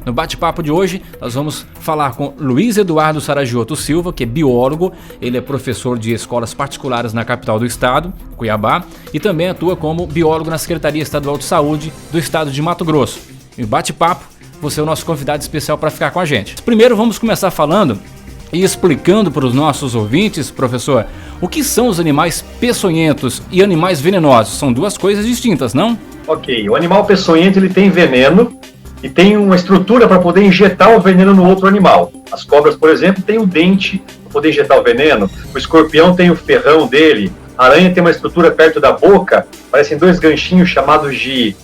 No bate-papo de hoje, nós vamos falar com Luiz Eduardo Saragiotto Silva, que é biólogo, ele é professor de escolas particulares na capital do estado, Cuiabá, e também atua como biólogo na Secretaria Estadual de Saúde do estado de Mato Grosso. No bate-papo, você é o nosso convidado especial para ficar com a gente. Primeiro, vamos começar falando e explicando para os nossos ouvintes, professor, o que são os animais peçonhentos e animais venenosos. São duas coisas distintas, não? Ok, o animal peçonhento ele tem veneno e tem uma estrutura para poder injetar o veneno no outro animal. As cobras, por exemplo, têm um dente para poder injetar o veneno, o escorpião tem o ferrão dele, a aranha tem uma estrutura perto da boca, parecem dois ganchinhos chamados de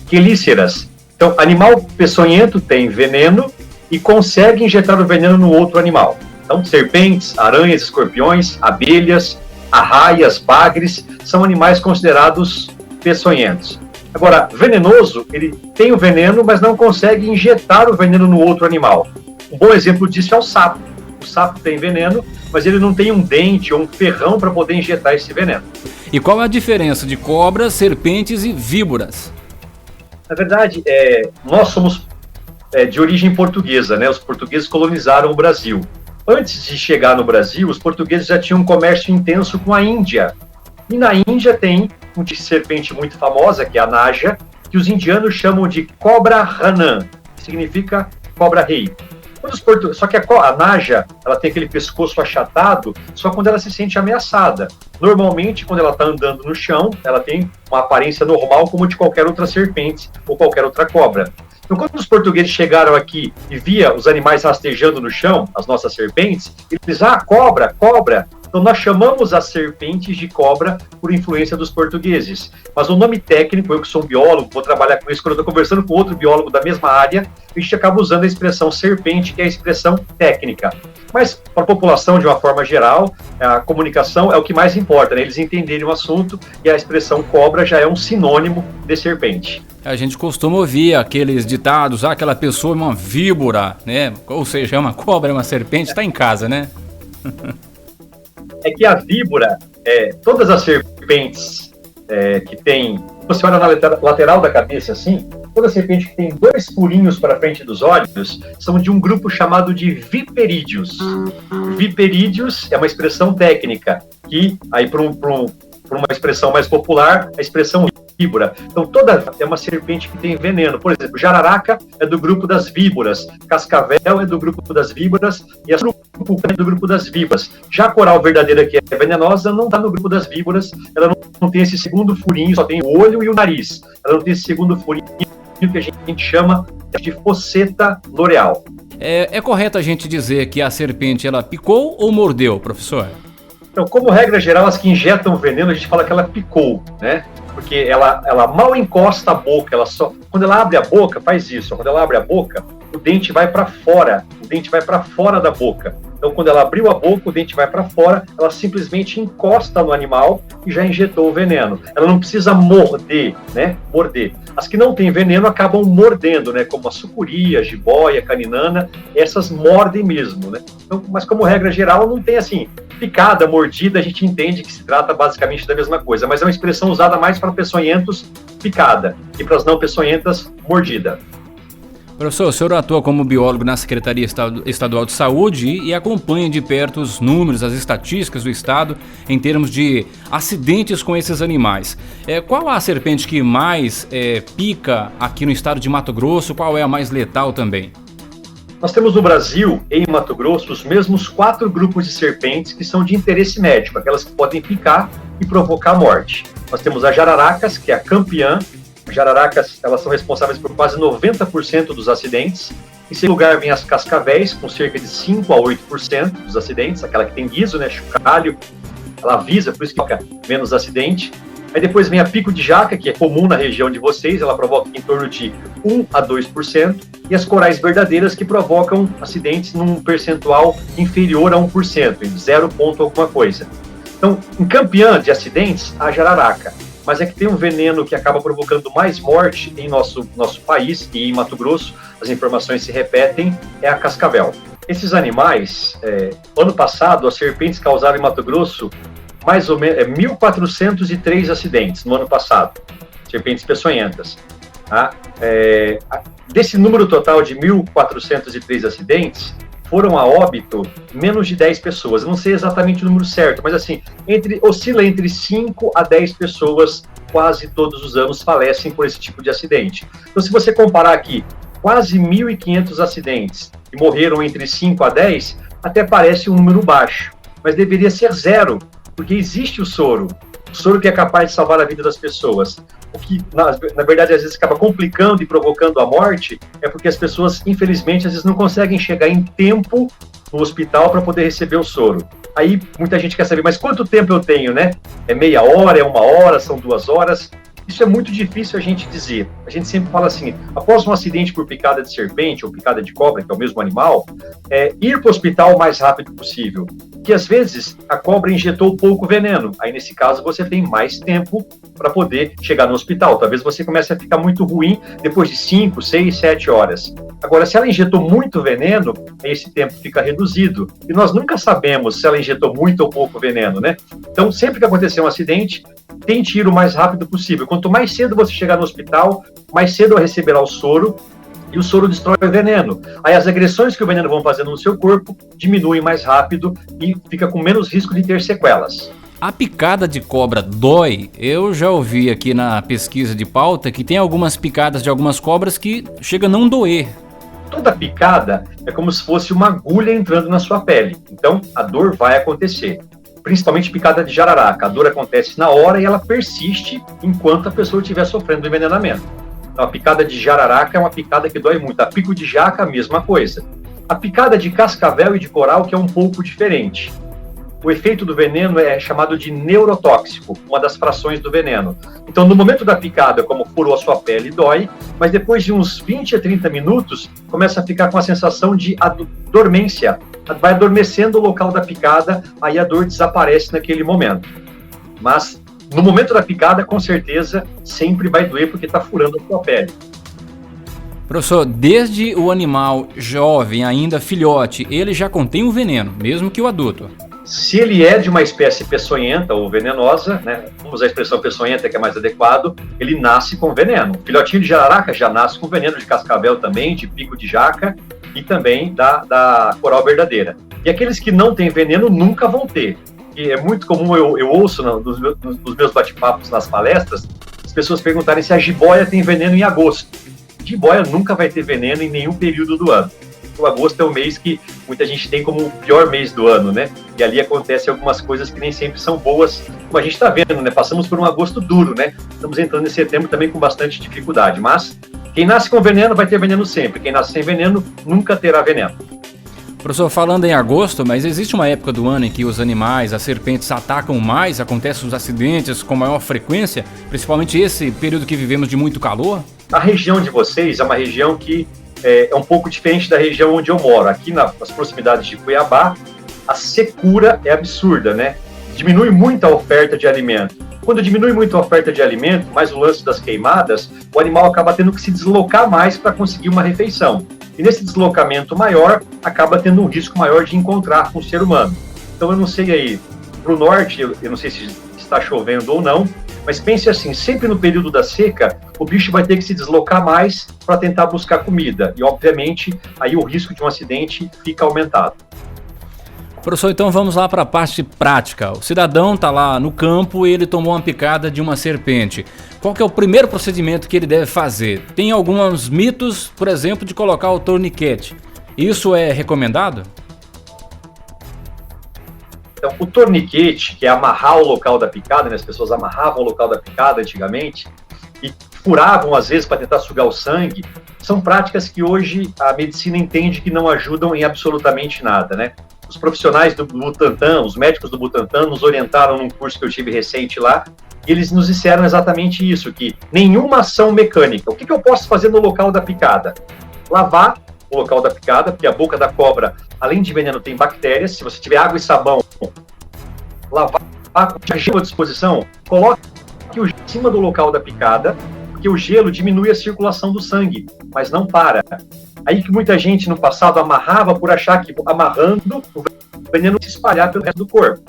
quelíceras. Então, animal peçonhento tem veneno e consegue injetar o veneno no outro animal. Então, serpentes, aranhas, escorpiões, abelhas, arraias, bagres, são animais considerados peçonhentos. Agora, venenoso, ele tem o veneno, mas não consegue injetar o veneno no outro animal. Um bom exemplo disso é o sapo. O sapo tem veneno, mas ele não tem um dente ou um ferrão para poder injetar esse veneno. E qual é a diferença de cobras, serpentes e víboras? Na verdade, nós somos de origem portuguesa, né? Os portugueses colonizaram o Brasil. Antes de chegar no Brasil, os portugueses já tinham um comércio intenso com a Índia. E na Índia tem uma serpente muito famosa, que é a naja, que os indianos chamam de cobra ranã, que significa cobra-rei. Só que a naja, ela tem aquele pescoço achatado só quando ela se sente ameaçada. Normalmente, quando ela está andando no chão, ela tem uma aparência normal como de qualquer outra serpente ou qualquer outra cobra. Então, quando os portugueses chegaram aqui e via os animais rastejando no chão, as nossas serpentes, eles cobra, cobra. Então, nós chamamos as serpentes de cobra por influência dos portugueses. Mas o nome técnico, eu que sou um biólogo, vou trabalhar com isso, quando eu estou conversando com outro biólogo da mesma área, a gente acaba usando a expressão serpente, que é a expressão técnica. Mas, para a população, de uma forma geral, a comunicação é o que mais importa, né? Eles entenderem o assunto e a expressão cobra já é um sinônimo de serpente. A gente costuma ouvir aqueles ditados, aquela pessoa é uma víbora, né? Ou seja, é uma cobra, é uma serpente, está em casa, né? É que a víbora, todas as serpentes que tem, você olha na lateral da cabeça assim, toda serpente que tem dois furinhos para frente dos olhos são de um grupo chamado de viperídeos. Viperídeos é uma expressão técnica, que aí para uma expressão mais popular, a expressão víbora. Então, toda é uma serpente que tem veneno. Por exemplo, jararaca é do grupo das víboras, cascavel é do grupo das víboras e a surucucu é do grupo das víboras. Já a coral verdadeira, que é venenosa, não está no grupo das víboras, ela não tem esse segundo furinho, só tem o olho e o nariz. Ela não tem esse segundo furinho que a gente chama de fosseta loreal. É correto a gente dizer que a serpente ela picou ou mordeu, professor? Então, como regra geral, as que injetam veneno, a gente fala que ela picou, né? Porque ela mal encosta a boca, quando ela abre a boca, faz isso, quando ela abre a boca, o dente vai para fora, da boca. Então, quando ela abriu a boca, o dente vai para fora, ela simplesmente encosta no animal e já injetou o veneno. Ela não precisa morder, né? Morder. As que não têm veneno acabam mordendo, né? Como a sucuri, a jiboia, a caninana, essas mordem mesmo, né? Então, mas como regra geral, não tem assim, picada, mordida, a gente entende que se trata basicamente da mesma coisa, mas é uma expressão usada mais para peçonhentos, picada, e para as não peçonhentas, mordida. Professor, o senhor atua como biólogo na Secretaria Estadual de Saúde e acompanha de perto os números, as estatísticas do estado em termos de acidentes com esses animais. Qual a serpente que mais pica aqui no estado de Mato Grosso? Qual é a mais letal também? Nós temos no Brasil, em Mato Grosso, os mesmos 4 grupos de serpentes que são de interesse médico, aquelas que podem picar e provocar morte. Nós temos as jararacas, que é a campeã. As jararacas, elas são responsáveis por quase 90% dos acidentes. Em segundo lugar, vem as cascavéis, com cerca de 5 a 8% dos acidentes, aquela que tem guiso, né, chocalho, ela avisa, por isso que provoca menos acidente. Aí depois vem a pico de jaca, que é comum na região de vocês, ela provoca em torno de 1 a 2%, e as corais verdadeiras, que provocam acidentes num percentual inferior a 1%, em 0 ponto alguma coisa. Então, em campeã de acidentes, a jararaca. Mas é que tem um veneno que acaba provocando mais morte em nosso país, e em Mato Grosso, as informações se repetem, é a cascavel. Esses animais, ano passado, as serpentes causaram em Mato Grosso mais ou menos 1.403 acidentes no ano passado, serpentes peçonhentas. Tá? Desse número total de 1.403 acidentes, foram a óbito menos de 10 pessoas. Eu não sei exatamente o número certo, mas assim, oscila entre 5 a 10 pessoas, quase todos os anos falecem por esse tipo de acidente. Então, se você comparar aqui, quase 1.500 acidentes e morreram entre 5 a 10, até parece um número baixo, mas deveria ser 0, porque existe o soro que é capaz de salvar a vida das pessoas. O que, na verdade, às vezes acaba complicando e provocando a morte é porque as pessoas, infelizmente, às vezes não conseguem chegar em tempo no hospital para poder receber o soro. Aí muita gente quer saber, mas quanto tempo eu tenho, né? É meia hora, é 1 hora, são 2 horas? Isso é muito difícil a gente dizer. A gente sempre fala assim, após um acidente por picada de serpente ou picada de cobra, que é o mesmo animal, ir para o hospital o mais rápido possível. Que às vezes a cobra injetou pouco veneno. Aí nesse caso você tem mais tempo para poder chegar no hospital. Talvez você comece a ficar muito ruim depois de 5, 6, 7 horas. Agora, se ela injetou muito veneno, esse tempo fica reduzido. E nós nunca sabemos se ela injetou muito ou pouco veneno, né? Então, sempre que acontecer um acidente, tente ir o mais rápido possível. Quanto mais cedo você chegar no hospital, mais cedo ela receberá o soro, e o soro destrói o veneno. Aí as agressões que o veneno vão fazendo no seu corpo diminuem mais rápido e fica com menos risco de ter sequelas. A picada de cobra dói? Eu já ouvi aqui na pesquisa de pauta que tem algumas picadas de algumas cobras que chega a não doer. Toda picada é como se fosse uma agulha entrando na sua pele. Então, a dor vai acontecer. Principalmente picada de jararaca. A dor acontece na hora e ela persiste enquanto a pessoa estiver sofrendo envenenamento. Então, a picada de jararaca é uma picada que dói muito. A pico de jaca, a mesma coisa. A picada de cascavel e de coral, que é um pouco diferente. O efeito do veneno é chamado de neurotóxico, uma das frações do veneno. Então, no momento da picada, como furou a sua pele, dói, mas depois de uns 20 a 30 minutos, começa a ficar com a sensação de dormência. Vai adormecendo o local da picada, aí a dor desaparece naquele momento. Mas, no momento da picada, com certeza, sempre vai doer porque está furando a sua pele. Professor, desde o animal jovem, ainda filhote, ele já contém o veneno, mesmo que o adulto. Se ele é de uma espécie peçonhenta ou venenosa, né, vamos usar a expressão peçonhenta que é mais adequado, ele nasce com veneno. O filhotinho de jararaca já nasce com veneno, de cascavel também, de pico de jaca e também da coral verdadeira. E aqueles que não têm veneno nunca vão ter. E é muito comum, eu ouço nos meus bate-papos nas palestras, as pessoas perguntarem se a jiboia tem veneno em agosto. Jiboia nunca vai ter veneno em nenhum período do ano. O agosto é o mês que muita gente tem como o pior mês do ano, né? E ali acontecem algumas coisas que nem sempre são boas, como a gente está vendo, né? Passamos por um agosto duro, né? Estamos entrando em setembro também com bastante dificuldade, mas quem nasce com veneno vai ter veneno sempre. Quem nasce sem veneno nunca terá veneno. Professor, falando em agosto, mas existe uma época do ano em que os animais, as serpentes atacam mais, acontecem os acidentes com maior frequência, principalmente esse período que vivemos de muito calor? A região de vocês é uma região que é um pouco diferente da região onde eu moro. Aqui nas proximidades de Cuiabá, a secura é absurda, né? Diminui muito a oferta de alimento. Quando diminui muito a oferta de alimento, mais o lance das queimadas, o animal acaba tendo que se deslocar mais para conseguir uma refeição. E nesse deslocamento maior, acaba tendo um risco maior de encontrar com o ser humano. Então eu não sei aí, para o norte, eu não sei se está chovendo ou não, mas pense assim, sempre no período da seca, o bicho vai ter que se deslocar mais para tentar buscar comida. E, obviamente, aí o risco de um acidente fica aumentado. Professor, então vamos lá para a parte prática. O cidadão está lá no campo e ele tomou uma picada de uma serpente. Qual que é o primeiro procedimento que ele deve fazer? Tem alguns mitos, por exemplo, de colocar o torniquete. Isso é recomendado? Então, o torniquete, que é amarrar o local da picada, né? As pessoas amarravam o local da picada antigamente e furavam, às vezes, para tentar sugar o sangue, são práticas que hoje a medicina entende que não ajudam em absolutamente nada, né? Os profissionais do Butantan, os médicos do Butantan, nos orientaram num curso que eu tive recente lá, e eles nos disseram exatamente isso, que nenhuma ação mecânica. O que eu posso fazer no local da picada? Lavar o local da picada, porque a boca da cobra, além de veneno, tem bactérias. Se você tiver água e sabão, lavar com gelo à disposição, coloque o gelo em cima do local da picada, porque o gelo diminui a circulação do sangue, mas não para. Aí que muita gente no passado amarrava por achar que amarrando o veneno se espalhar pelo resto do corpo.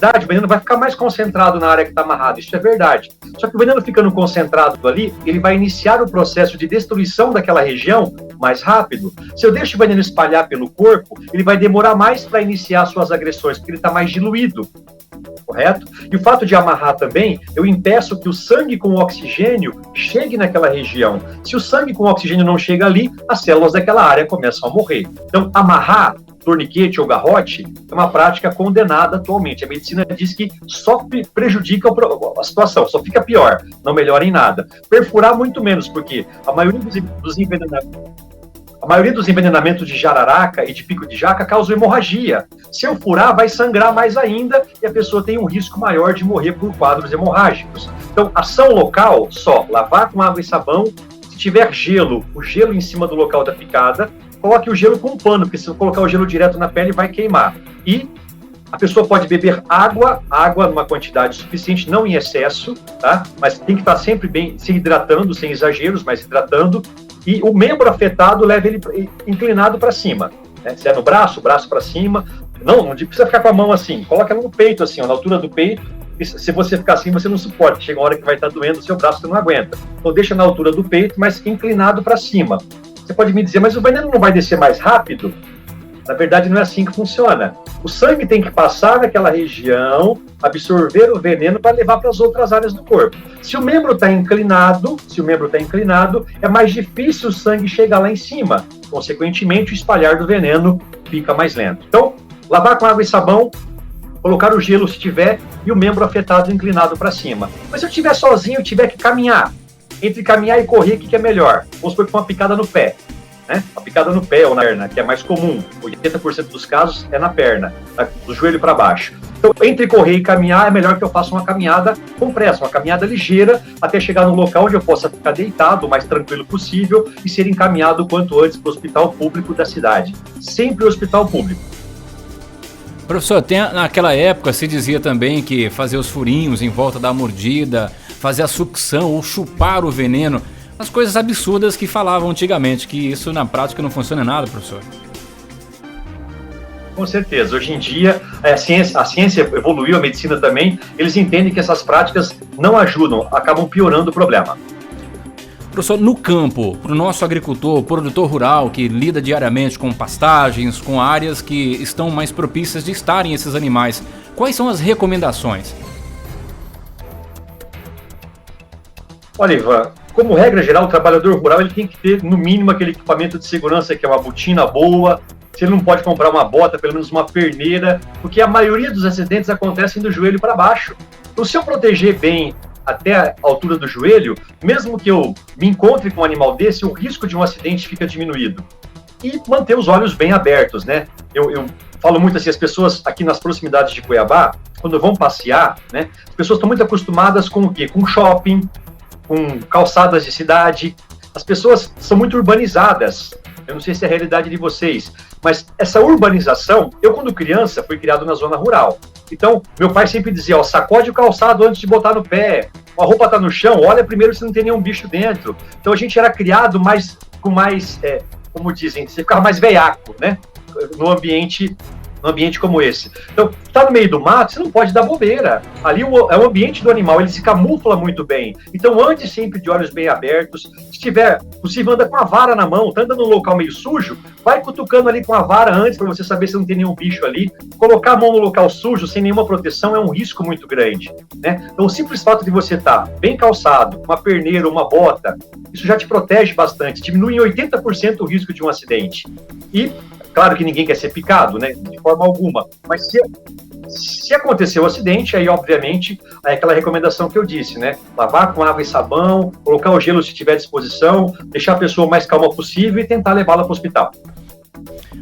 cidade, o veneno vai ficar mais concentrado na área que está amarrada, isso é verdade. Só que o veneno ficando concentrado ali, ele vai iniciar o processo de destruição daquela região mais rápido. Se eu deixo o veneno espalhar pelo corpo, ele vai demorar mais para iniciar suas agressões, porque ele está mais diluído. Correto? E o fato de amarrar também, eu impeço que o sangue com oxigênio chegue naquela região. Se o sangue com oxigênio não chega ali, as células daquela área começam a morrer. Então, amarrar torniquete ou garrote é uma prática condenada atualmente. A medicina diz que só prejudica a situação, só fica pior, não melhora em nada. Perfurar muito menos, porque a maioria dos envenenamentos de jararaca e de pico de jaca causam hemorragia. Se eu furar, vai sangrar mais ainda e a pessoa tem um risco maior de morrer por quadros hemorrágicos. Então, ação local, só lavar com água e sabão. Se tiver gelo, o gelo em cima do local da picada, coloque o gelo com um pano, porque se eu colocar o gelo direto na pele, vai queimar. E a pessoa pode beber água numa quantidade suficiente, não em excesso, tá? Mas tem que estar sempre bem se hidratando, sem exageros, mas hidratando. E o membro afetado, leva ele inclinado para cima. Né? Se é no braço para cima. Não precisa ficar com a mão assim. Coloca ela no peito, assim, ó, na altura do peito. Se você ficar assim, você não suporta. Chega uma hora que vai estar doendo o seu braço, você não aguenta. Então deixa na altura do peito, mas inclinado para cima. Você pode me dizer, mas o veneno não vai descer mais rápido? Na verdade, não é assim que funciona. O sangue tem que passar naquela região, absorver o veneno para levar para as outras áreas do corpo. Se o membro está inclinado, é mais difícil o sangue chegar lá em cima. Consequentemente, o espalhar do veneno fica mais lento. Então, lavar com água e sabão, colocar o gelo se tiver e o membro afetado inclinado para cima. Mas se eu estiver sozinho e tiver que caminhar, entre caminhar e correr, o que é melhor? Vamos supor que uma picada no pé. Né? A picada no pé ou na perna, que é mais comum, 80% dos casos é na perna, tá? Do joelho para baixo. Então, entre correr e caminhar, é melhor que eu faça uma caminhada com pressa, uma caminhada ligeira, até chegar no local onde eu possa ficar deitado o mais tranquilo possível e ser encaminhado o quanto antes para o hospital público da cidade. Sempre o hospital público. Professor, naquela época se dizia também que fazer os furinhos em volta da mordida, fazer a sucção ou chupar o veneno, as coisas absurdas que falavam antigamente, que isso na prática não funciona nada, professor. Com certeza. Hoje em dia, a ciência evoluiu, a medicina também, eles entendem que essas práticas não ajudam, acabam piorando o problema. Professor, no campo, para o nosso agricultor, produtor rural, que lida diariamente com pastagens, com áreas que estão mais propícias de estarem esses animais, quais são as recomendações? Olha, Ivan, como regra geral, o trabalhador rural ele tem que ter, no mínimo, aquele equipamento de segurança, que é uma botina boa. Se ele não pode comprar uma bota, pelo menos uma perneira, porque a maioria dos acidentes acontecem do joelho para baixo. Então, se eu proteger bem até a altura do joelho, mesmo que eu me encontre com um animal desse, o risco de um acidente fica diminuído. E manter os olhos bem abertos, né? Eu falo muito assim, as pessoas aqui nas proximidades de Cuiabá, quando vão passear, né? As pessoas estão muito acostumadas com o quê? Com shopping, com calçadas de cidade. As pessoas são muito urbanizadas. Eu não sei se é a realidade de vocês, mas essa urbanização, eu quando criança fui criado na zona rural. Então, meu pai sempre dizia, ó, sacode o calçado antes de botar no pé, a roupa tá no chão, olha primeiro se não tem nenhum bicho dentro. Então a gente era criado com mais, como dizem, você ficava mais veiaco, né? No ambiente como esse. Então, tá no meio do mato, você não pode dar bobeira. Ali é o ambiente do animal, ele se camufla muito bem. Então, ande sempre de olhos bem abertos. Se tiver possível, anda com a vara na mão. Tá andando num local meio sujo, vai cutucando ali com a vara antes, para você saber se não tem nenhum bicho ali. Colocar a mão no local sujo, sem nenhuma proteção, é um risco muito grande, né? Então, o simples fato de você estar bem calçado, uma perneira, uma bota, isso já te protege bastante. Diminui em 80% o risco de um acidente. E claro que ninguém quer ser picado, né? De forma alguma. Mas se acontecer o acidente, aí, obviamente, é aquela recomendação que eu disse, né? Lavar com água e sabão, colocar o gelo se tiver à disposição, deixar a pessoa o mais calma possível e tentar levá-la para o hospital.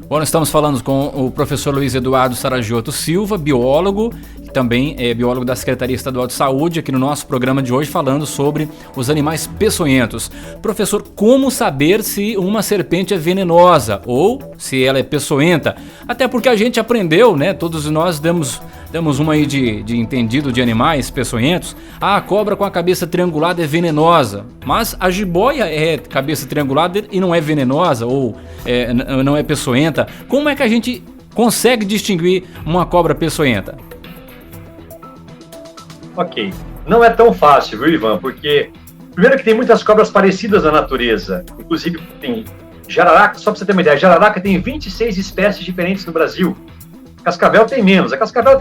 Bom, nós estamos falando com o professor Luiz Eduardo Saragiotto Silva, biólogo, que também é biólogo da Secretaria Estadual de Saúde, aqui no nosso programa de hoje, falando sobre os animais peçonhentos. Professor, como saber se uma serpente é venenosa ou se ela é peçonhenta? Até porque a gente aprendeu, né? Todos nós demos uma aí de entendido de animais peçonhentos. A cobra com a cabeça triangulada é venenosa, mas a jiboia é cabeça triangulada e não é venenosa ou não é peçonhenta. Como é que a gente consegue distinguir uma cobra peçonhenta? Ok. Não é tão fácil, viu, Ivan? Porque, primeiro que tem muitas cobras parecidas na natureza. Inclusive, tem jararaca, só para você ter uma ideia, jararaca tem 26 espécies diferentes no Brasil. Cascavel tem menos. A cascavel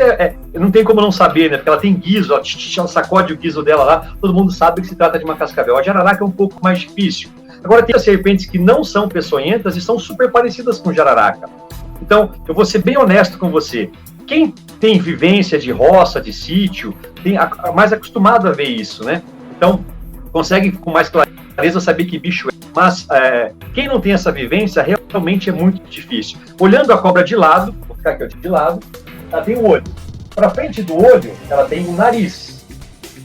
não tem como não saber, né? Porque ela tem guiso, ela sacode o guiso dela lá, todo mundo sabe que se trata de uma cascavel. A jararaca é um pouco mais difícil. Agora, tem as serpentes que não são peçonhentas e são super parecidas com jararaca. Então, eu vou ser bem honesto com você. Quem tem vivência de roça, de sítio, tem mais acostumado a ver isso, né? Então, consegue com mais clareza saber que bicho é. Mas quem não tem essa vivência, realmente é muito difícil. Olhando a cobra de lado, vou ficar aqui de lado, ela tem o olho. Para frente do olho, ela tem o nariz.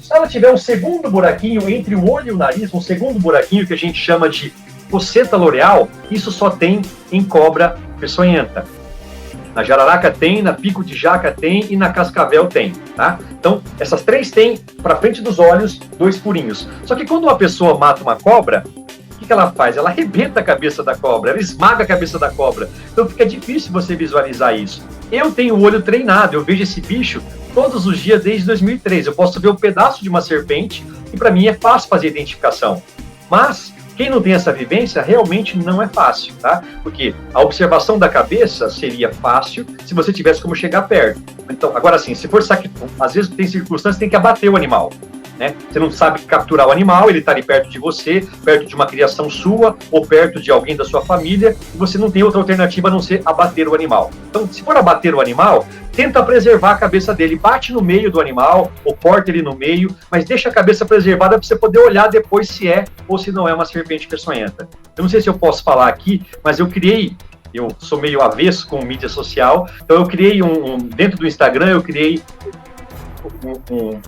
Se ela tiver um segundo buraquinho entre o olho e o nariz, um segundo buraquinho que a gente chama de fosseta loreal, isso só tem em cobra peçonhenta. Na jararaca tem, na pico de jaca tem e na cascavel tem, tá? Então, essas três têm para frente dos olhos 2 furinhos. Só que quando uma pessoa mata uma cobra, o que ela faz? Ela arrebenta a cabeça da cobra, ela esmaga a cabeça da cobra. Então fica difícil você visualizar isso. Eu tenho o olho treinado, eu vejo esse bicho todos os dias desde 2003. Eu posso ver um pedaço de uma serpente e para mim é fácil fazer a identificação. Mas quem não tem essa vivência, realmente não é fácil, tá? Porque a observação da cabeça seria fácil se você tivesse como chegar perto. Então, agora sim, se for às vezes tem circunstâncias que tem que abater o animal, né? Você não sabe capturar o animal, ele está ali perto de você, perto de uma criação sua, ou perto de alguém da sua família, e você não tem outra alternativa a não ser abater o animal. Então, se for abater o animal, tenta preservar a cabeça dele, bate no meio do animal, ou corta ele no meio, mas deixa a cabeça preservada para você poder olhar depois se é ou se não é uma serpente peçonhenta. Eu não sei se eu posso falar aqui, mas eu sou meio avesso com mídia social, então eu criei dentro do Instagram, eu criei um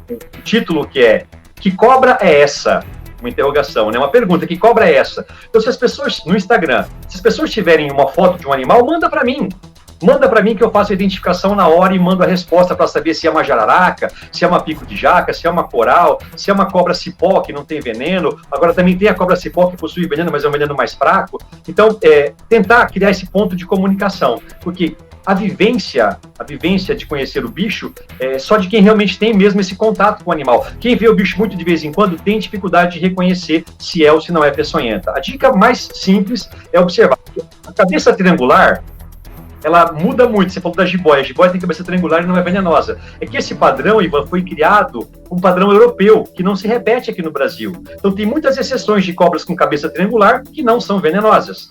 título que é: que cobra é essa? Uma interrogação, né? Uma pergunta: que cobra é essa? Então, se as pessoas, no Instagram, se as pessoas tiverem uma foto de um animal, manda para mim. Manda para mim que eu faço a identificação na hora e mando a resposta para saber se é uma jararaca, se é uma pico de jaca, se é uma coral, se é uma cobra cipó que não tem veneno. Agora também tem a cobra cipó que possui veneno, mas é um veneno mais fraco. Então, tentar criar esse ponto de comunicação, porque a vivência de conhecer o bicho é só de quem realmente tem mesmo esse contato com o animal. Quem vê o bicho muito de vez em quando tem dificuldade de reconhecer se é ou se não é peçonhenta. A dica mais simples é observar. A cabeça triangular, ela muda muito. Você falou da jiboia. A jiboia tem cabeça triangular e não é venenosa. É que esse padrão, Ivan, foi criado um padrão europeu, que não se repete aqui no Brasil. Então tem muitas exceções de cobras com cabeça triangular que não são venenosas.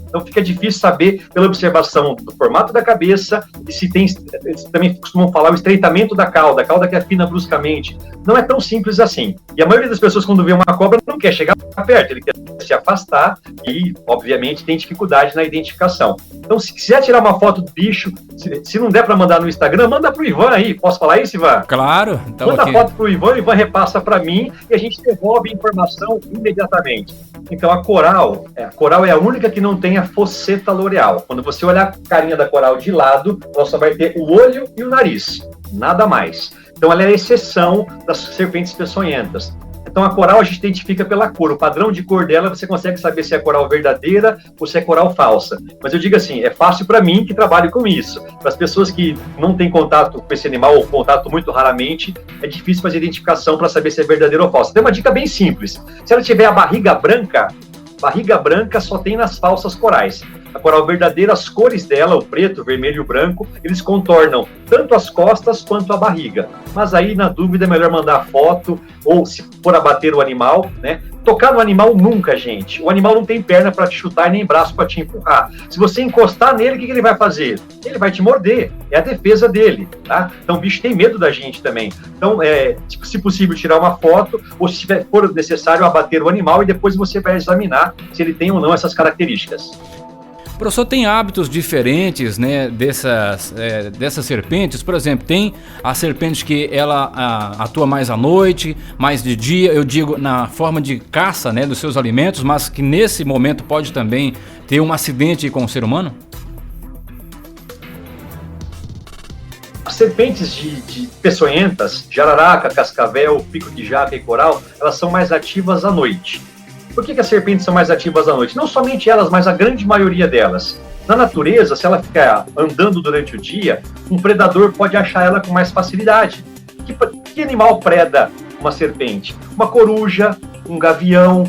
Então fica difícil saber pela observação do formato da cabeça e se tem, eles também costumam falar o estreitamento da cauda, a cauda que afina bruscamente. Não é tão simples assim. E a maioria das pessoas, quando vê uma cobra, não quer chegar perto, ele quer se afastar e, obviamente, tem dificuldade na identificação. Então, se quiser tirar uma foto do bicho, se não der para mandar no Instagram, manda pro Ivan aí. Posso falar isso, Ivan? Claro. Então manda a foto pro Ivan, o Ivan repassa para mim e a gente devolve a informação imediatamente. Então, a coral é a única que não tem a fosseta loreal. Quando você olhar a carinha da coral de lado, ela só vai ter o olho e o nariz, nada mais. Então, ela é a exceção das serpentes peçonhentas. Então, a coral a gente identifica pela cor. O padrão de cor dela, você consegue saber se é coral verdadeira ou se é coral falsa. Mas eu digo assim, é fácil para mim que trabalho com isso. Para as pessoas que não têm contato com esse animal ou contato muito raramente, é difícil fazer identificação para saber se é verdadeira ou falsa. Tem uma dica bem simples. Se ela tiver a barriga branca só tem nas falsas corais. A coral verdadeira, as cores dela, o preto, o vermelho e o branco, eles contornam tanto as costas quanto a barriga. Mas aí, na dúvida, é melhor mandar a foto, ou se for abater o animal, né? Tocar no animal nunca, gente. O animal não tem perna para te chutar e nem braço para te empurrar. Se você encostar nele, o que ele vai fazer? Ele vai te morder. É a defesa dele, tá? Então, o bicho tem medo da gente também. Então, se possível, tirar uma foto, ou se for necessário, abater o animal e depois você vai examinar se ele tem ou não essas características. O professor tem hábitos diferentes, né, dessas serpentes. Por exemplo, tem a serpente que ela atua mais à noite, mais de dia, eu digo na forma de caça, né, dos seus alimentos, mas que nesse momento pode também ter um acidente com o ser humano? As serpentes de peçonhentas, jararaca, cascavel, pico de jaca e coral, elas são mais ativas à noite. Por que as serpentes são mais ativas à noite? Não somente elas, mas a grande maioria delas. Na natureza, se ela ficar andando durante o dia, um predador pode achar ela com mais facilidade. Que animal preda uma serpente? Uma coruja, um gavião.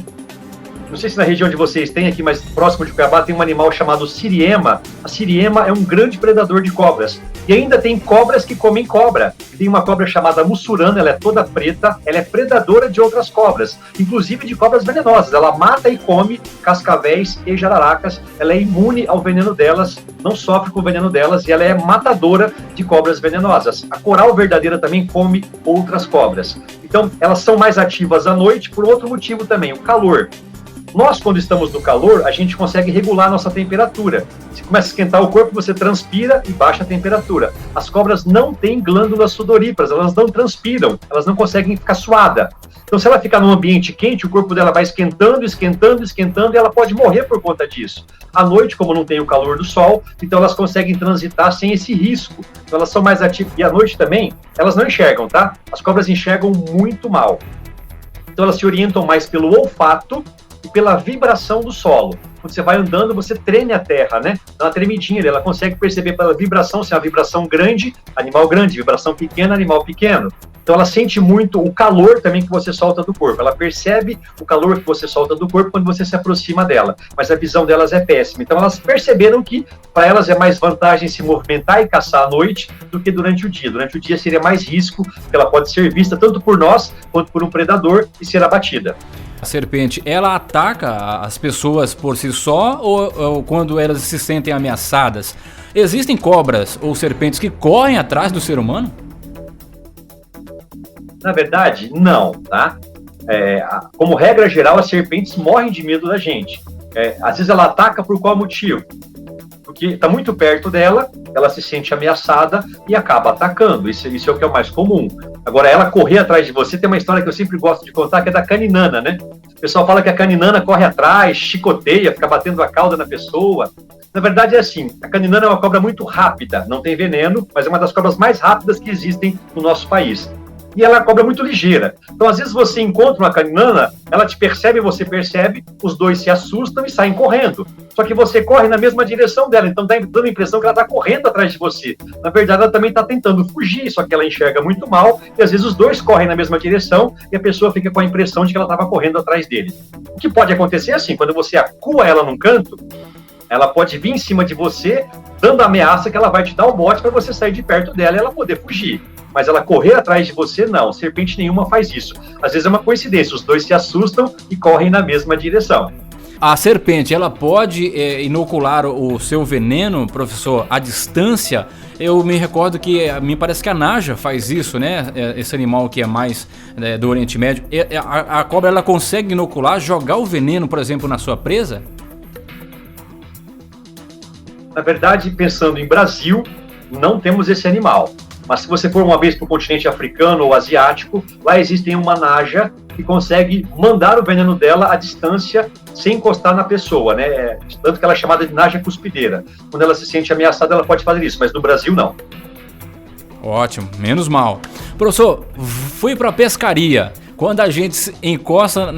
Não sei se na região de vocês tem aqui, mas próximo de Cuiabá tem um animal chamado siriema. A siriema é um grande predador de cobras. E ainda tem cobras que comem cobra. Tem uma cobra chamada mussurana, ela é toda preta, ela é predadora de outras cobras, inclusive de cobras venenosas. Ela mata e come cascavéis e jararacas, ela é imune ao veneno delas, não sofre com o veneno delas, e ela é matadora de cobras venenosas. A coral verdadeira também come outras cobras. Então, elas são mais ativas à noite por outro motivo também, o calor. Nós, quando estamos no calor, a gente consegue regular a nossa temperatura. Se começa a esquentar o corpo, você transpira e baixa a temperatura. As cobras não têm glândulas sudoríparas, elas não transpiram, elas não conseguem ficar suada. Então, se ela ficar num ambiente quente, o corpo dela vai esquentando, esquentando, esquentando, e ela pode morrer por conta disso. À noite, como não tem o calor do sol, então elas conseguem transitar sem esse risco. Então, elas são mais ativas. E à noite também, elas não enxergam, tá? As cobras enxergam muito mal. Então, elas se orientam mais pelo olfato e pela vibração do solo. Quando você vai andando, você treme a terra, né? Dá uma tremidinha, ela consegue perceber pela vibração, se é uma vibração grande, animal grande, vibração pequena, animal pequeno. Então ela sente muito o calor também que você solta do corpo. Ela percebe o calor que você solta do corpo quando você se aproxima dela. Mas a visão delas é péssima. Então elas perceberam que para elas é mais vantagem se movimentar e caçar à noite do que durante o dia. Durante o dia seria mais risco, porque ela pode ser vista tanto por nós quanto por um predador e ser abatida. A serpente, ela ataca as pessoas por si só ou quando elas se sentem ameaçadas? Existem cobras ou serpentes que correm atrás do ser humano? Na verdade, não, tá? Como regra geral, as serpentes morrem de medo da gente. Às vezes ela ataca por qual motivo? Porque está muito perto dela, ela se sente ameaçada e acaba atacando. Isso é o que é o mais comum. Agora, ela correr atrás de você, tem uma história que eu sempre gosto de contar, que é da caninana, né? O pessoal fala que a caninana corre atrás, chicoteia, fica batendo a cauda na pessoa. Na verdade é assim, a caninana é uma cobra muito rápida, não tem veneno, mas é uma das cobras mais rápidas que existem no nosso país. E ela é uma cobra muito ligeira. Então, às vezes você encontra uma caninana, ela te percebe, você percebe, os dois se assustam e saem correndo. Só que você corre na mesma direção dela, então dá dando a impressão que ela está correndo atrás de você. Na verdade, ela também está tentando fugir, só que ela enxerga muito mal, e às vezes os dois correm na mesma direção, e a pessoa fica com a impressão de que ela estava correndo atrás dele. O que pode acontecer é assim, quando você acua ela num canto, ela pode vir em cima de você, dando ameaça que ela vai te dar o bote para você sair de perto dela e ela poder fugir. Mas ela correr atrás de você, não. Serpente nenhuma faz isso. Às vezes é uma coincidência, os dois se assustam e correm na mesma direção. A serpente, ela pode inocular o seu veneno, professor, à distância? Eu me recordo que, me parece que a naja faz isso, né? Esse animal que é mais do Oriente Médio. A cobra, ela consegue inocular, jogar o veneno, por exemplo, na sua presa? Na verdade, pensando em Brasil, não temos esse animal. Mas se você for uma vez para o continente africano ou asiático, lá existe uma naja que consegue mandar o veneno dela à distância sem encostar na pessoa, né? Tanto que ela é chamada de naja cuspideira. Quando ela se sente ameaçada, ela pode fazer isso, mas no Brasil não. Ótimo, menos mal. Professor, fui para a pescaria. Quando a gente encosta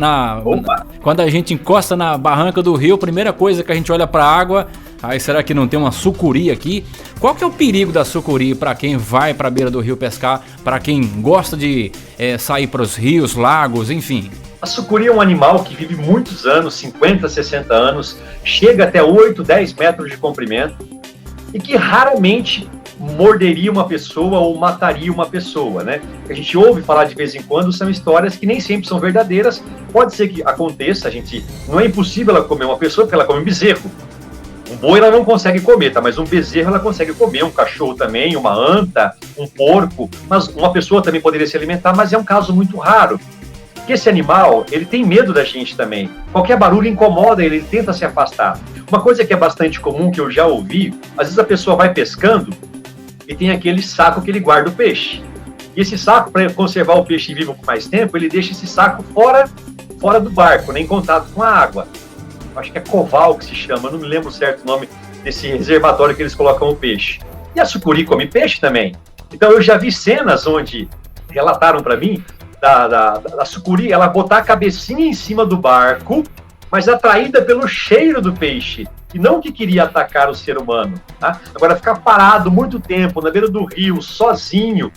na barranca do rio, a primeira coisa que a gente olha para a água, aí será que não tem uma sucuri aqui? Qual que é o perigo da sucuri para quem vai para a beira do rio pescar, para quem gosta de sair para os rios, lagos, enfim? A sucuri é um animal que vive muitos anos, 50, 60 anos, chega até 8, 10 metros de comprimento e que raramente morderia uma pessoa ou mataria uma pessoa, né? A gente ouve falar de vez em quando, são histórias que nem sempre são verdadeiras. Pode ser que aconteça, não é impossível ela comer uma pessoa, porque ela come um bezerro. Um boi ela não consegue comer, tá? Mas um bezerro ela consegue comer, um cachorro também, uma anta, um porco, mas uma pessoa também poderia se alimentar, mas é um caso muito raro. Porque esse animal, ele tem medo da gente também. Qualquer barulho incomoda ele tenta se afastar. Uma coisa que é bastante comum, que eu já ouvi, às vezes a pessoa vai pescando e tem aquele saco que ele guarda o peixe. E esse saco, para conservar o peixe vivo por mais tempo, ele deixa esse saco fora do barco, né, em contato com a água. Acho que é coval que se chama, não me lembro certo o nome desse reservatório que eles colocam o peixe. E a sucuri come peixe também. Então eu já vi cenas onde relataram para mim da sucuri, ela botar a cabecinha em cima do barco, mas atraída pelo cheiro do peixe, e não que queria atacar o ser humano, tá? Agora, ficar parado muito tempo na beira do rio, sozinho,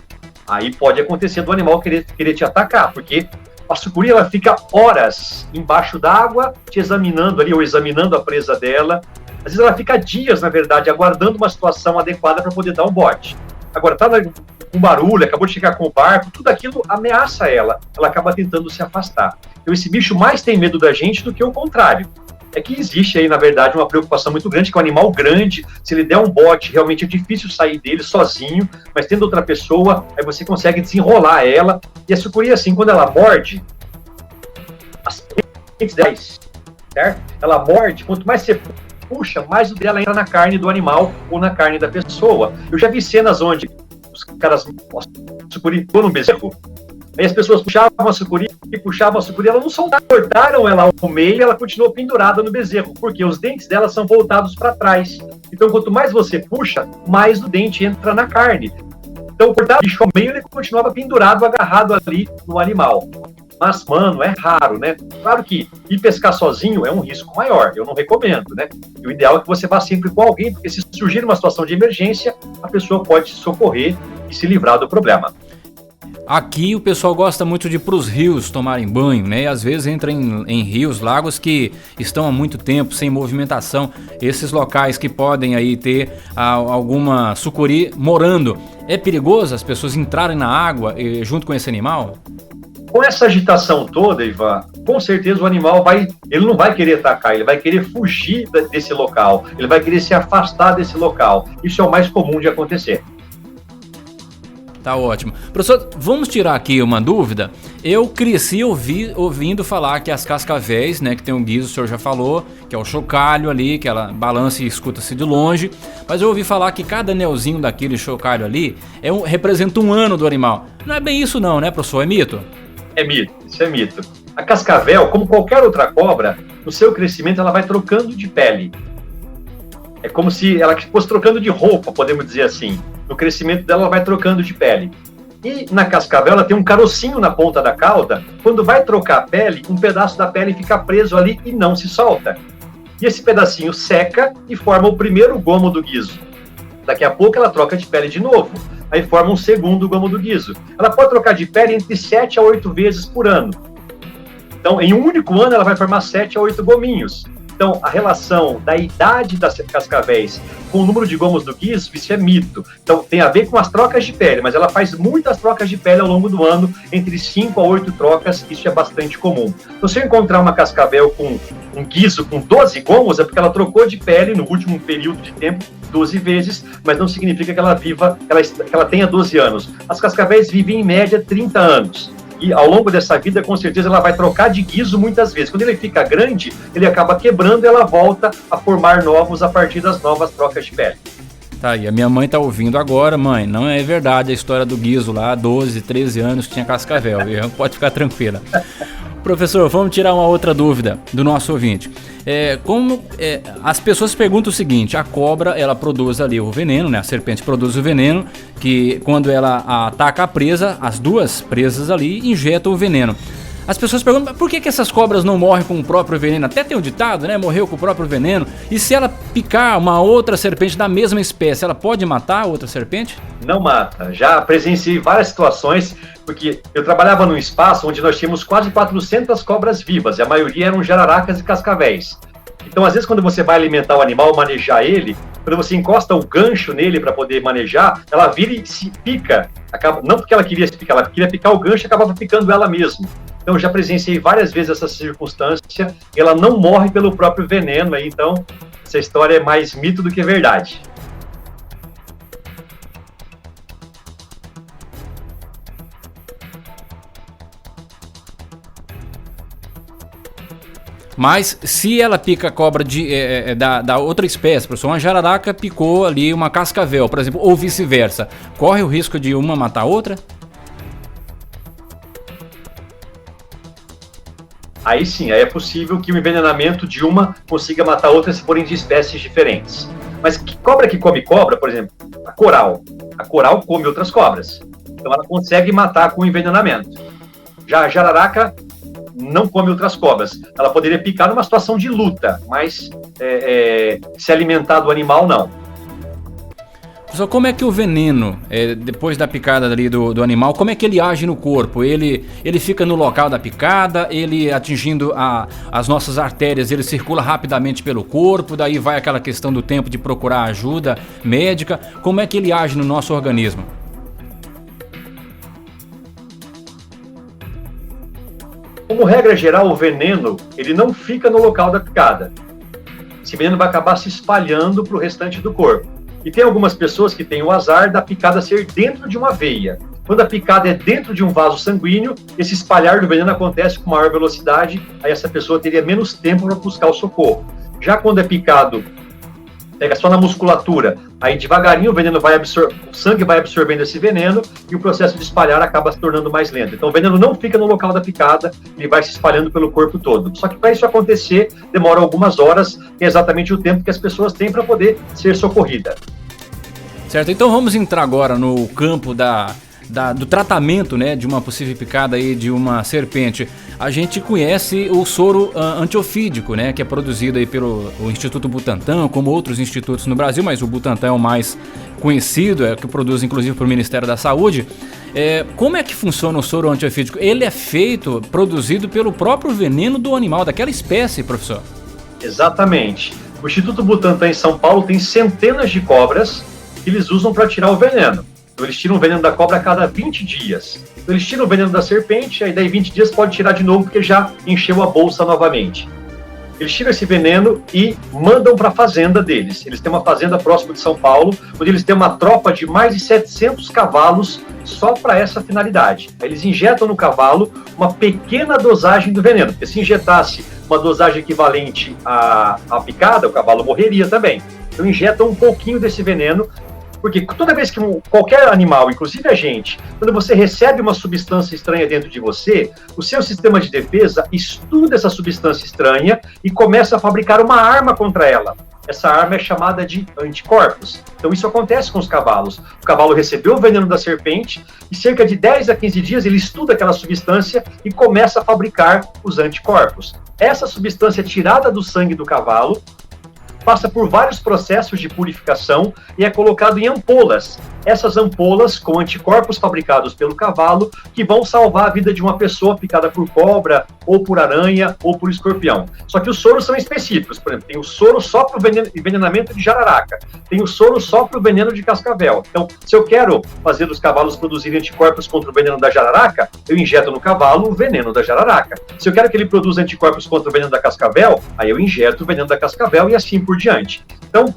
Aí pode acontecer do animal querer te atacar, porque a sucuri ela fica horas embaixo d'água te examinando ali, ou examinando a presa dela. Às vezes ela fica dias, na verdade, aguardando uma situação adequada para poder dar um bote. Agora, tá com barulho, acabou de chegar com o barco, tudo aquilo ameaça ela acaba tentando se afastar. Então esse bicho mais tem medo da gente do que o contrário. É que existe aí, na verdade, uma preocupação muito grande, que é um animal grande, se ele der um bote, realmente é difícil sair dele sozinho, mas tendo outra pessoa, aí você consegue desenrolar ela. E a sucuri, assim, quando ela morde, as dentes dela, certo? Ela morde, quanto mais você puxa, mais o dela entra na carne do animal ou na carne da pessoa. Eu já vi cenas onde os caras, a sucuri ficou no bezerro, aí as pessoas puxavam a sucuri, ela não soltaram, cortaram ela ao meio e ela continuou pendurada no bezerro, porque os dentes dela são voltados para trás. Então, quanto mais você puxa, mais o dente entra na carne. Então, cortar o bicho ao meio, ele continuava pendurado, agarrado ali no animal. Mas, mano, é raro, né? Claro que ir pescar sozinho é um risco maior, eu não recomendo, né? E o ideal é que você vá sempre com alguém, porque se surgir uma situação de emergência, a pessoa pode socorrer e se livrar do problema. Aqui o pessoal gosta muito de ir para os rios tomarem banho, né? E às vezes entra em rios, lagos que estão há muito tempo sem movimentação. Esses locais que podem aí ter alguma sucuri morando. É perigoso as pessoas entrarem na água junto com esse animal? Com essa agitação toda, Ivan, com certeza o animal ele não vai querer atacar, ele vai querer fugir desse local, ele vai querer se afastar desse local. Isso é o mais comum de acontecer. Tá ótimo. Professor, vamos tirar aqui uma dúvida. Eu cresci ouvindo falar que as cascavéis, né, que tem um guiso, o senhor já falou, que é o chocalho ali, que ela balança e escuta-se de longe, mas eu ouvi falar que cada anelzinho daquele chocalho ali representa um ano do animal. Não é bem isso não, né, professor? É mito? É mito, isso é mito. A cascavel, como qualquer outra cobra, no seu crescimento ela vai trocando de pele. É como se ela fosse trocando de roupa, podemos dizer assim. No crescimento dela, ela vai trocando de pele. E na cascavel, ela tem um carocinho na ponta da cauda. Quando vai trocar a pele, um pedaço da pele fica preso ali e não se solta. E esse pedacinho seca e forma o primeiro gomo do guiso. Daqui a pouco ela troca de pele de novo. Aí forma um segundo gomo do guiso. Ela pode trocar de pele entre 7 a 8 vezes por ano. Então, em um único ano, ela vai formar 7 a 8 gominhos. Então, a relação da idade das cascavéis com o número de gomos do guiso, isso é mito. Então, tem a ver com as trocas de pele, mas ela faz muitas trocas de pele ao longo do ano, entre 5 a 8 trocas, isso é bastante comum. Então, se eu encontrar uma cascavel com um guiso com 12 gomos, é porque ela trocou de pele no último período de tempo 12 vezes, mas não significa que ela tenha 12 anos. As cascavéis vivem em média 30 anos. E ao longo dessa vida, com certeza, ela vai trocar de guiso muitas vezes. Quando ele fica grande, ele acaba quebrando e ela volta a formar novos a partir das novas trocas de pele. Tá aí, a minha mãe tá ouvindo agora, mãe, não é verdade a história do guiso lá, 12, 13 anos que tinha cascavel, viu? Pode ficar tranquila. Professor, vamos tirar uma outra dúvida do nosso ouvinte. As pessoas perguntam o seguinte: a cobra, ela produz ali o veneno, né? A serpente produz o veneno, que quando ela ataca a presa, as duas presas ali injetam o veneno. As pessoas perguntam, por que essas cobras não morrem com o próprio veneno? Até tem um ditado, né? Morreu com o próprio veneno. E se ela picar uma outra serpente da mesma espécie, ela pode matar a outra serpente? Não mata. Já presenciei várias situações, porque eu trabalhava num espaço onde nós tínhamos quase 400 cobras vivas, e a maioria eram jararacas e cascavéis. Então, às vezes, quando você vai alimentar o animal, manejar ele, quando você encosta o gancho nele para poder manejar, ela vira e se pica. Não porque ela queria se picar, ela queria picar o gancho e acabava picando ela mesma. Então, eu já presenciei várias vezes essa circunstância, e ela não morre pelo próprio veneno, aí, então essa história é mais mito do que verdade. Mas se ela pica a cobra da outra espécie, professor, uma jararaca picou ali uma cascavel, por exemplo, ou vice-versa, corre o risco de uma matar a outra? Aí sim, aí é possível que o envenenamento de uma consiga matar a outra se forem de espécies diferentes. Mas que come cobra, por exemplo, a coral come outras cobras. Então ela consegue matar com envenenamento. Já a jararaca não come outras cobras. Ela poderia picar numa situação de luta, mas se alimentar do animal, não. Só como é que o veneno, depois da picada ali do animal, como é que ele age no corpo? Ele fica no local da picada, ele atingindo as nossas artérias, ele circula rapidamente pelo corpo, daí vai aquela questão do tempo de procurar ajuda médica. Como é que ele age no nosso organismo? Como regra geral, o veneno, ele não fica no local da picada. Esse veneno vai acabar se espalhando para o restante do corpo. E tem algumas pessoas que têm o azar da picada ser dentro de uma veia. Quando a picada é dentro de um vaso sanguíneo, esse espalhar do veneno acontece com maior velocidade, aí essa pessoa teria menos tempo para buscar o socorro. Já quando é picado, pega só na musculatura, aí devagarinho o sangue vai absorvendo esse veneno e o processo de espalhar acaba se tornando mais lento. Então o veneno não fica no local da picada, ele vai se espalhando pelo corpo todo. Só que para isso acontecer, demora algumas horas, que é exatamente o tempo que as pessoas têm para poder ser socorridas. Certo, então vamos entrar agora no campo do tratamento, né, de uma possível picada aí de uma serpente. A gente conhece o soro antiofídico, né, que é produzido aí pelo Instituto Butantan, como outros institutos no Brasil, mas o Butantan é o mais conhecido, é o que produz inclusive para o Ministério da Saúde. Como é que funciona o soro antiofídico? Ele é produzido pelo próprio veneno do animal, daquela espécie, professor? Exatamente. O Instituto Butantan em São Paulo tem centenas de cobras que eles usam para tirar o veneno. Então, eles tiram o veneno da cobra a cada 20 dias. Então, eles tiram o veneno da serpente, aí daí 20 dias pode tirar de novo, porque já encheu a bolsa novamente. Eles tiram esse veneno e mandam para a fazenda deles. Eles têm uma fazenda próxima de São Paulo, onde eles têm uma tropa de mais de 700 cavalos só para essa finalidade. Aí eles injetam no cavalo uma pequena dosagem do veneno, porque se injetasse uma dosagem equivalente à picada, o cavalo morreria também. Então injetam um pouquinho desse veneno, porque toda vez que qualquer animal, inclusive a gente, quando você recebe uma substância estranha dentro de você, o seu sistema de defesa estuda essa substância estranha e começa a fabricar uma arma contra ela. Essa arma é chamada de anticorpos. Então isso acontece com os cavalos. O cavalo recebeu o veneno da serpente e cerca de 10 a 15 dias ele estuda aquela substância e começa a fabricar os anticorpos. Essa substância é tirada do sangue do cavalo, passa por vários processos de purificação e é colocado em ampolas. Essas ampolas com anticorpos fabricados pelo cavalo que vão salvar a vida de uma pessoa picada por cobra, ou por aranha, ou por escorpião. Só que os soros são específicos. Por exemplo, tem o soro só para o envenenamento de jararaca, tem o soro só para o veneno de cascavel. Então, se eu quero fazer os cavalos produzirem anticorpos contra o veneno da jararaca, eu injeto no cavalo o veneno da jararaca. Se eu quero que ele produza anticorpos contra o veneno da cascavel, aí eu injeto o veneno da cascavel e assim por diante. Então,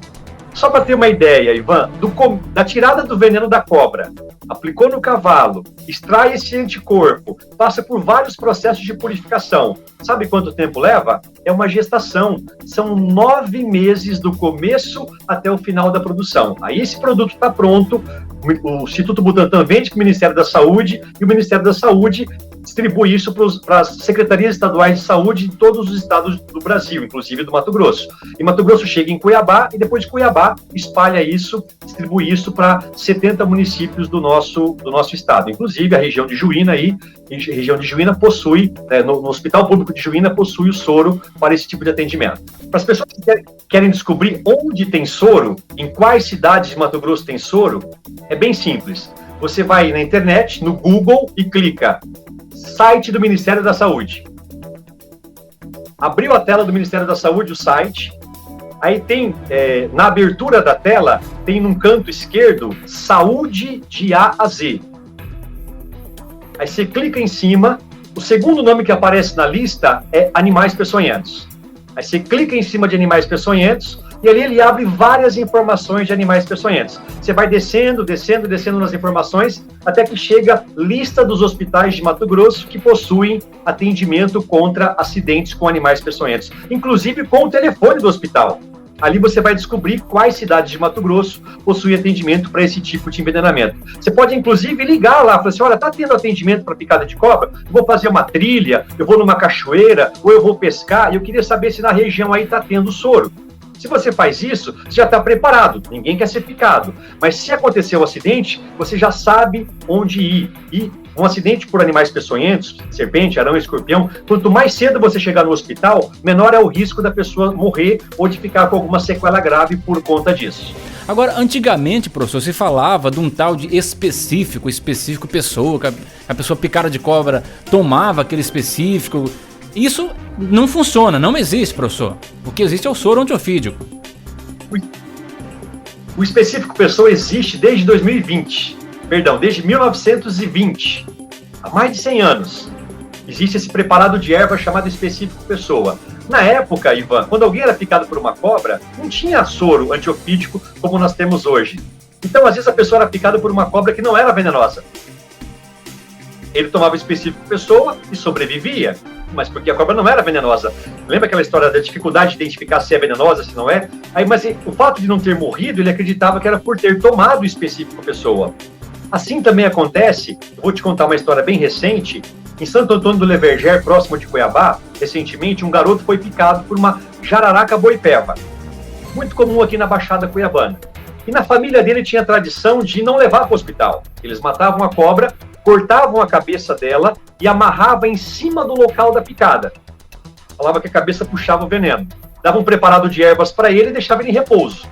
só para ter uma ideia, Ivan, da tirada do veneno da cobra, aplicou no cavalo, extrai esse anticorpo, passa por vários processos de purificação. Sabe quanto tempo leva? É uma gestação. São 9 meses do começo até o final da produção. Aí esse produto está pronto, o Instituto Butantan vende para o Ministério da Saúde e o Ministério da Saúde distribui isso para as secretarias estaduais de saúde de todos os estados do Brasil, inclusive do Mato Grosso. E Mato Grosso chega em Cuiabá e depois de Cuiabá espalha isso, distribui isso para 70 municípios do nosso estado. Inclusive a região de Juína possui, no Hospital Público de Juína possui o soro para esse tipo de atendimento. Para as pessoas que querem descobrir onde tem soro, em quais cidades de Mato Grosso tem soro, é bem simples. Você vai na internet, no Google e clica site do Ministério da Saúde. Abriu a tela do Ministério da Saúde, o site. Aí tem, na abertura da tela, tem num canto esquerdo, saúde de A a Z. Aí você clica em cima, o segundo nome que aparece na lista é animais peçonhentos. Aí você clica em cima de animais peçonhentos, e ali ele abre várias informações de animais peçonhentos. Você vai descendo nas informações, até que chega a lista dos hospitais de Mato Grosso que possuem atendimento contra acidentes com animais peçonhentos, inclusive com o telefone do hospital. Ali você vai descobrir quais cidades de Mato Grosso possuem atendimento para esse tipo de envenenamento. Você pode, inclusive, ligar lá e falar assim, olha, está tendo atendimento para picada de cobra? Eu vou fazer uma trilha, eu vou numa cachoeira, ou eu vou pescar, e eu queria saber se na região aí está tendo soro. Se você faz isso, você já está preparado, ninguém quer ser picado. Mas se acontecer um acidente, você já sabe onde ir. E um acidente por animais peçonhentos, serpente, aranha, escorpião, quanto mais cedo você chegar no hospital, menor é o risco da pessoa morrer ou de ficar com alguma sequela grave por conta disso. Agora, antigamente, professor, se falava de um tal de específico pessoa, que a pessoa picada de cobra tomava aquele específico. Isso não funciona, não existe, professor. O que existe é o soro antiofídico. O específico pessoa existe desde 2020, perdão, desde 1920, há mais de 100 anos. Existe esse preparado de erva chamado específico pessoa. Na época, Ivan, quando alguém era picado por uma cobra, não tinha soro antiofídico como nós temos hoje. Então, às vezes, a pessoa era picada por uma cobra que não era venenosa. Ele tomava específico pessoa e sobrevivia, mas porque a cobra não era venenosa. Lembra aquela história da dificuldade de identificar se é venenosa, se não é? Mas o fato de não ter morrido, ele acreditava que era por ter tomado o específico pessoa. Assim também acontece, eu vou te contar uma história bem recente, em Santo Antônio do Leverger, próximo de Cuiabá, recentemente, um garoto foi picado por uma jararaca boipeba, muito comum aqui na Baixada Cuiabana. E na família dele tinha a tradição de não levar para o hospital. Eles matavam a cobra, cortavam a cabeça dela e amarravam em cima do local da picada. Falava que a cabeça puxava o veneno. Dava um preparado de ervas para ele e deixava ele em repouso.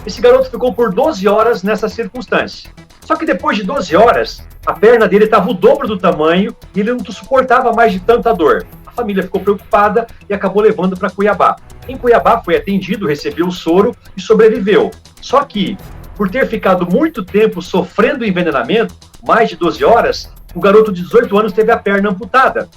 Esse garoto ficou por 12 horas nessa circunstância. Só que depois de 12 horas, a perna dele estava o dobro do tamanho e ele não suportava mais de tanta dor. A família ficou preocupada e acabou levando para Cuiabá. Em Cuiabá foi atendido, recebeu o soro e sobreviveu. Só que, por ter ficado muito tempo sofrendo envenenamento, mais de 12 horas, o garoto de 18 anos teve a perna amputada.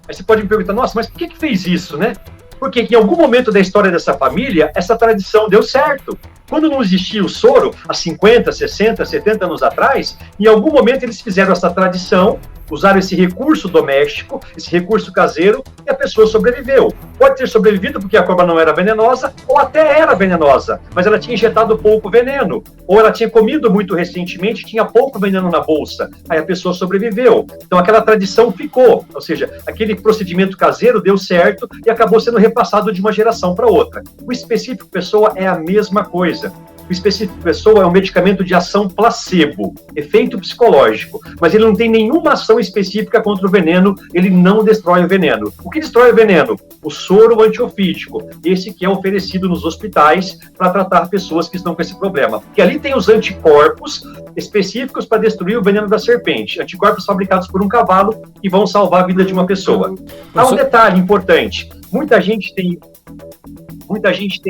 Aí você pode me perguntar, nossa, mas por que fez isso, né? Porque em algum momento da história dessa família, essa tradição deu certo. Quando não existia o soro, há 50, 60, 70 anos atrás, em algum momento eles fizeram essa tradição, usaram esse recurso doméstico, esse recurso caseiro, e a pessoa sobreviveu. Pode ter sobrevivido porque a cobra não era venenosa, ou até era venenosa, mas ela tinha injetado pouco veneno, ou ela tinha comido muito recentemente, tinha pouco veneno na bolsa, aí a pessoa sobreviveu. Então aquela tradição ficou, ou seja, aquele procedimento caseiro deu certo e acabou sendo repassado de uma geração para outra. O específico pessoa é a mesma coisa. O específico pessoa é um medicamento de ação placebo, efeito psicológico, mas ele não tem nenhuma ação específica contra o veneno, ele não destrói o veneno. O que destrói o veneno? O soro antiofídico, esse que é oferecido nos hospitais para tratar pessoas que estão com esse problema. Porque ali tem os anticorpos específicos para destruir o veneno da serpente, anticorpos fabricados por um cavalo que vão salvar a vida de uma pessoa. Há um detalhe importante, muita gente tem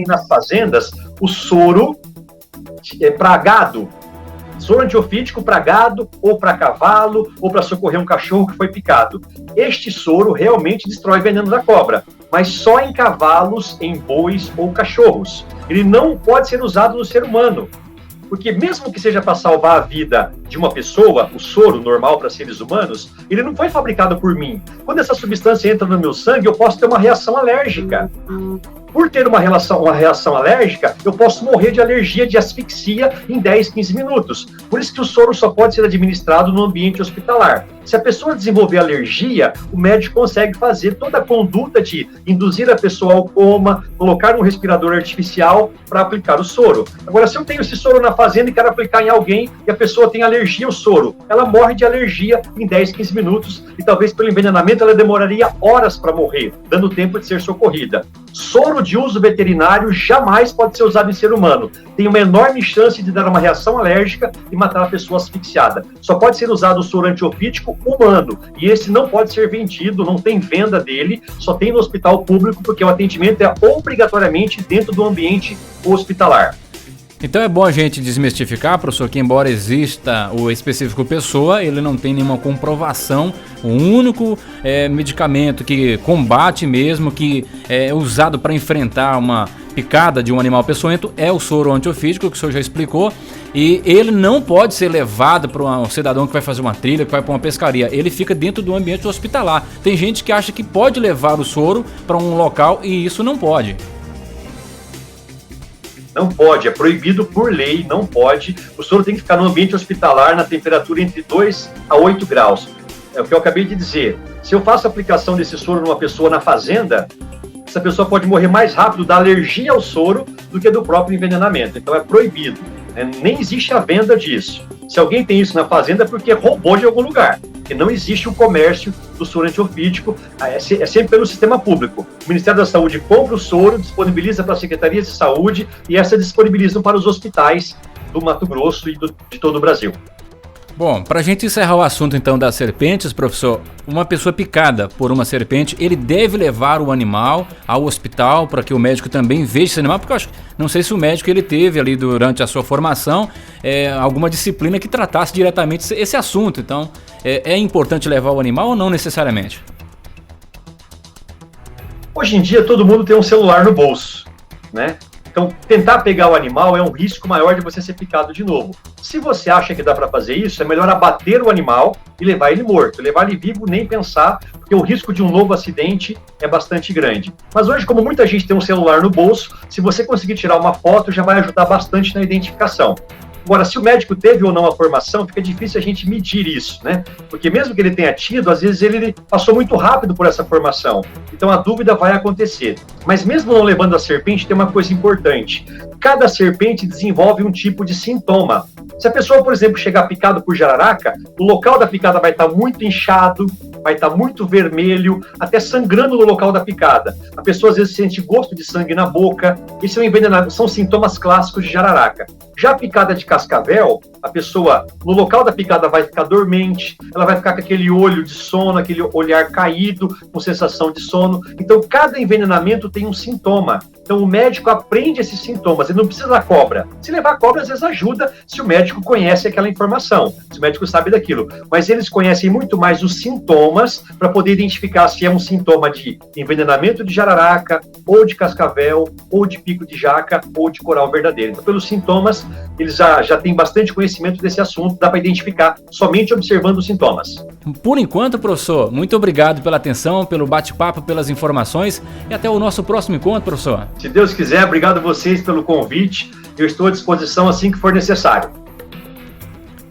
nas fazendas o soro para gado, soro antiofídico para gado, ou para cavalo, ou para socorrer um cachorro que foi picado. Este soro realmente destrói o veneno da cobra, mas só em cavalos, em bois ou cachorros. Ele não pode ser usado no ser humano, porque mesmo que seja para salvar a vida de uma pessoa, o soro normal para seres humanos, ele não foi fabricado por mim. Quando essa substância entra no meu sangue, eu posso ter uma reação alérgica. Por ter uma reação alérgica, eu posso morrer de alergia, de asfixia em 10, 15 minutos. Por isso que o soro só pode ser administrado no ambiente hospitalar. Se a pessoa desenvolver alergia, o médico consegue fazer toda a conduta de induzir a pessoa ao coma, colocar um respirador artificial para aplicar o soro. Agora, se eu tenho esse soro na fazenda e quero aplicar em alguém e a pessoa tem alergia ao soro, ela morre de alergia em 10, 15 minutos e talvez pelo envenenamento ela demoraria horas para morrer, dando tempo de ser socorrida. Soro de uso veterinário jamais pode ser usado em ser humano. Tem uma enorme chance de dar uma reação alérgica e matar a pessoa asfixiada. Só pode ser usado o soro antiofídico humano. E esse não pode ser vendido, não tem venda dele, só tem no hospital público, porque o atendimento é obrigatoriamente dentro do ambiente hospitalar. Então é bom a gente desmistificar, professor, que embora exista o específico pessoa, ele não tem nenhuma comprovação. O único medicamento que combate mesmo, que é usado para enfrentar uma picada de um animal peçonhento é o soro antiofídico, que o senhor já explicou, e ele não pode ser levado para um cidadão que vai fazer uma trilha, que vai para uma pescaria. Ele fica dentro do ambiente hospitalar. Tem gente que acha que pode levar o soro para um local e isso não pode. Não pode, é proibido por lei, não pode. O soro tem que ficar no ambiente hospitalar, na temperatura entre 2 a 8 graus. É o que eu acabei de dizer. Se eu faço a aplicação desse soro numa pessoa na fazenda, essa pessoa pode morrer mais rápido da alergia ao soro do que do próprio envenenamento. Então é proibido. Nem existe a venda disso. Se alguém tem isso na fazenda é porque roubou de algum lugar. porque não existe o comércio do soro antiofídico, é sempre pelo sistema público. O Ministério da Saúde compra o soro, disponibiliza para as secretarias de saúde e essas disponibilizam para os hospitais do Mato Grosso e de todo o Brasil. Bom, para a gente encerrar o assunto então das serpentes, professor, uma pessoa picada por uma serpente, ele deve levar o animal ao hospital para que o médico também veja esse animal, porque eu acho, não sei se o médico ele teve ali durante a sua formação alguma disciplina que tratasse diretamente esse assunto, então é importante levar o animal ou não necessariamente? Hoje em dia todo mundo tem um celular no bolso, né? Então, tentar pegar o animal é um risco maior de você ser picado de novo. Se você acha que dá para fazer isso, é melhor abater o animal e levar ele morto. Levar ele vivo, nem pensar, porque o risco de um novo acidente é bastante grande. Mas hoje, como muita gente tem um celular no bolso, se você conseguir tirar uma foto, já vai ajudar bastante na identificação. Agora, se o médico teve ou não a formação, fica difícil a gente medir isso, né? Porque mesmo que ele tenha tido, às vezes ele passou muito rápido por essa formação. Então a dúvida vai acontecer. Mas mesmo não levando a serpente, tem uma coisa importante. Cada serpente desenvolve um tipo de sintoma. Se a pessoa, por exemplo, chegar picado por jararaca, o local da picada vai estar muito inchado, vai estar muito vermelho, até sangrando no local da picada. A pessoa às vezes sente gosto de sangue na boca. Isso é um envenenamento, são sintomas clássicos de jararaca. Já a picada de cascavel, a pessoa, no local da picada vai ficar dormente, ela vai ficar com aquele olho de sono, aquele olhar caído, com sensação de sono. Então, cada envenenamento tem um sintoma. Então, o médico aprende esses sintomas. Ele não precisa da cobra. Se levar a cobra, às vezes ajuda se o médico conhece aquela informação, se o médico sabe daquilo. Mas eles conhecem muito mais os sintomas para poder identificar se é um sintoma de envenenamento de jararaca, ou de cascavel, ou de pico de jaca, ou de coral verdadeiro. Então, pelos sintomas, eles já têm bastante conhecimento desse assunto, dá para identificar somente observando os sintomas. Por enquanto, professor, muito obrigado pela atenção, pelo bate-papo, pelas informações e até o nosso próximo encontro, professor. Se Deus quiser, obrigado a vocês pelo convite. Eu estou à disposição assim que for necessário.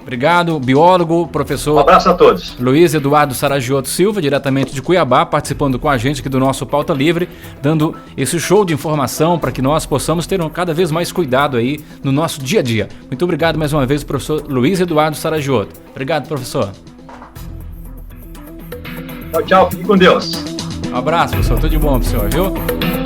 Obrigado, biólogo, professor. Um abraço a todos. Luiz Eduardo Saragioto Silva, diretamente de Cuiabá, participando com a gente aqui do nosso Pauta Livre, dando esse show de informação para que nós possamos ter cada vez mais cuidado aí no nosso dia a dia. Muito obrigado mais uma vez, professor Luiz Eduardo Saragioto. Obrigado, professor. Tchau, tchau. Fique com Deus. Um abraço, professor. Tudo de bom, professor, viu?